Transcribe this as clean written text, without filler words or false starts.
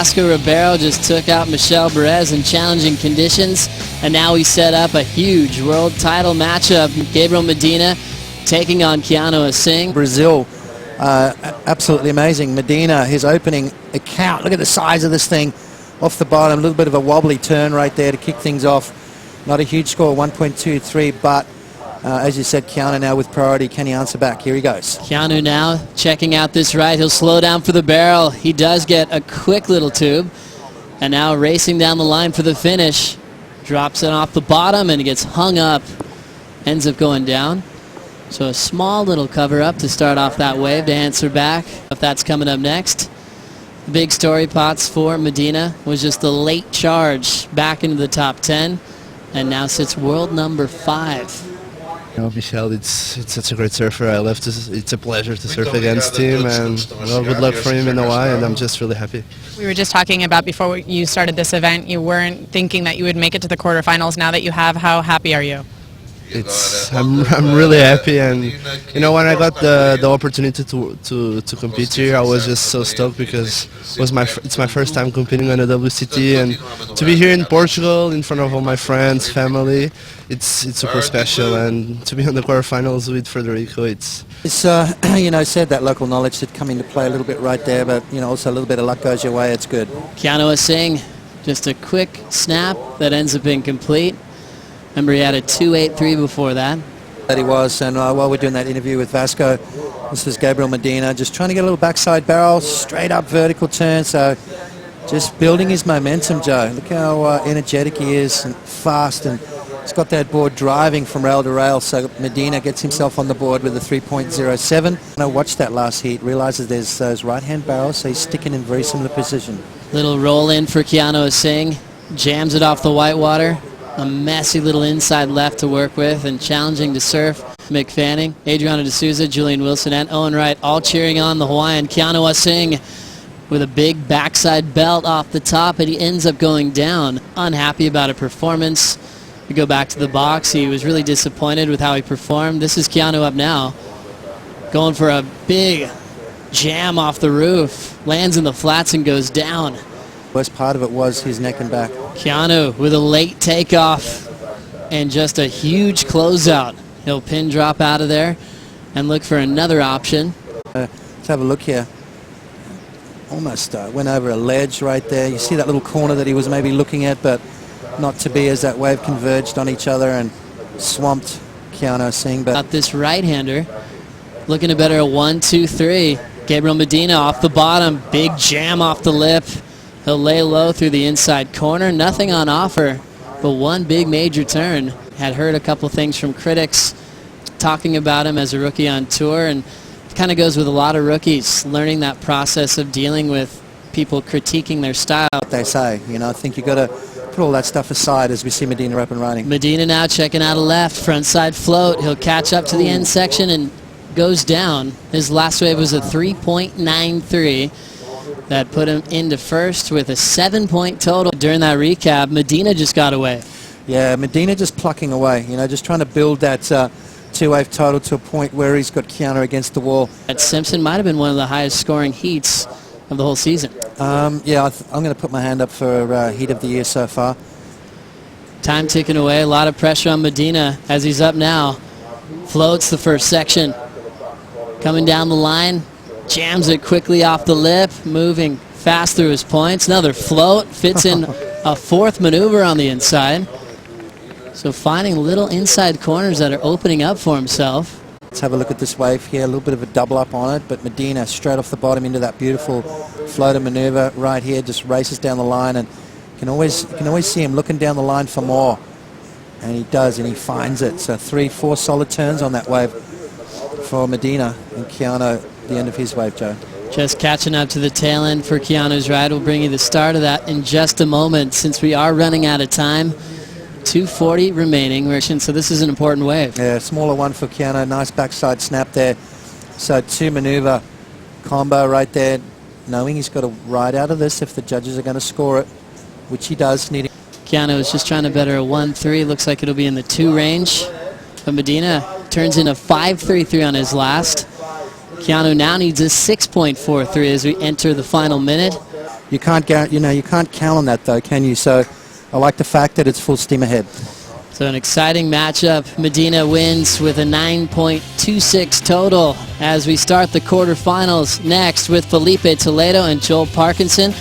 Vasco Ribeiro just took out Michel Perez in challenging conditions, and now we set up a huge world title matchup. Gabriel Medina taking on Keanu Asing. Brazil, absolutely amazing. Medina, his opening account. Look at the size of this thing off the bottom. A little bit of a wobbly turn right there to kick things off. Not a huge score, 1.23, but as you said, Keanu now with priority. Can he answer back? Here he goes. Keanu now checking out this right. He'll slow down for the barrel. He does get a quick little tube. And now racing down the line for the finish. Drops it off the bottom and he gets hung up. Ends up going down. So a small little cover up to start off that wave to answer back. If that's coming up next. The big story pots for Medina was just the late charge back into the top 10. And now sits world number 5. You know, Michel, it's such a great surfer. I love to. It's a pleasure to surf against him, and well, good luck for him in Hawaii. And I'm just really happy. We were just talking about before you started this event, you weren't thinking that you would make it to the quarterfinals. Now that you have, how happy are you? I'm really happy, and you know, when I got the opportunity to compete here, I was just so stoked because it's my first time competing on a WCT, and to be here in Portugal in front of all my friends, family, it's super special, and to be on the quarterfinals with Federico, it's you know, said that local knowledge did come into play a little bit right there, but you know, also a little bit of luck goes your way. It's good. Keanu Asing, just a quick snap that ends up being complete. Remember, he had a 2.83 before that. That he was, and while we're doing that interview with Vasco, this is Gabriel Medina, just trying to get a little backside barrel, straight up vertical turn, so just building his momentum, Joe. Look how energetic he is and fast, and he's got that board driving from rail to rail, so Medina gets himself on the board with a 3.07. I watched that last heat, realizes there's those right-hand barrels, so he's sticking in very similar position. Little roll in for Keanu Asing, jams it off the whitewater. A messy little inside left to work with and challenging to surf. Mick Fanning, Adriano D'Souza, Julian Wilson, and Owen Wright all cheering on the Hawaiian. Keanu Asing with a big backside belt off the top, and he ends up going down. Unhappy about a performance. We go back to the box. He was really disappointed with how he performed. This is Keanu up now. Going for a big jam off the roof. Lands in the flats and goes down. Worst part of it was his neck and back. Keanu with a late takeoff and just a huge closeout. He'll pin drop out of there and look for another option. Let's have a look here. Almost went over a ledge right there. You see that little corner that he was maybe looking at, but not to be, as that wave converged on each other and swamped Keanu Asing. But this right-hander looking to better a 1-2-3. Gabriel Medina off the bottom. Big jam off the lip. He'll lay low through the inside corner. Nothing on offer, but one big major turn. Had heard a couple things from critics talking about him as a rookie on tour, and it kind of goes with a lot of rookies, learning that process of dealing with people critiquing their style. They say, you know, I think you got to put all that stuff aside as we see Medina up and running. Medina now checking out a left, front side float. He'll catch up to the end section and goes down. His last wave was a 3.93. That put him into first with a 7-point total. During that recap, Medina just got away. Yeah, Medina just plucking away, you know, just trying to build that 2-wave total to a point where he's got Keanu against the wall. That Simpson might have been one of the highest scoring heats of the whole season. Yeah, I'm going to put my hand up for heat of the year so far. Time ticking away, a lot of pressure on Medina as he's up now. Floats the first section. Coming down the line. Jams it quickly off the lip, moving fast through his points. Another float, fits in a fourth maneuver on the inside. So finding little inside corners that are opening up for himself. Let's have a look at this wave here, a little bit of a double up on it, but Medina straight off the bottom into that beautiful floater maneuver right here, just races down the line, and you can always see him looking down the line for more. And he does, and he finds it. So 3-4 solid turns on that wave for Medina, and Keanu the end of his wave, Joe. Just catching up to the tail end for Keanu's ride. We'll bring you the start of that in just a moment, since we are running out of time. 2:40 remaining, so this is an important wave. Yeah, smaller one for Keanu. Nice backside snap there. So 2 maneuver combo right there, knowing he's got to ride out of this if the judges are going to score it, which he does. Keanu is just trying to better a 1-3. Looks like it'll be in the 2 range. But Medina turns in a 5.33 on his last. Keanu now needs a 6.43 as we enter the final minute. you can't you can't count on that though, can you? So I like the fact that it's full steam ahead. So an exciting matchup. Medina wins with a 9.26 total as we start the quarterfinals next with Felipe Toledo and Joel Parkinson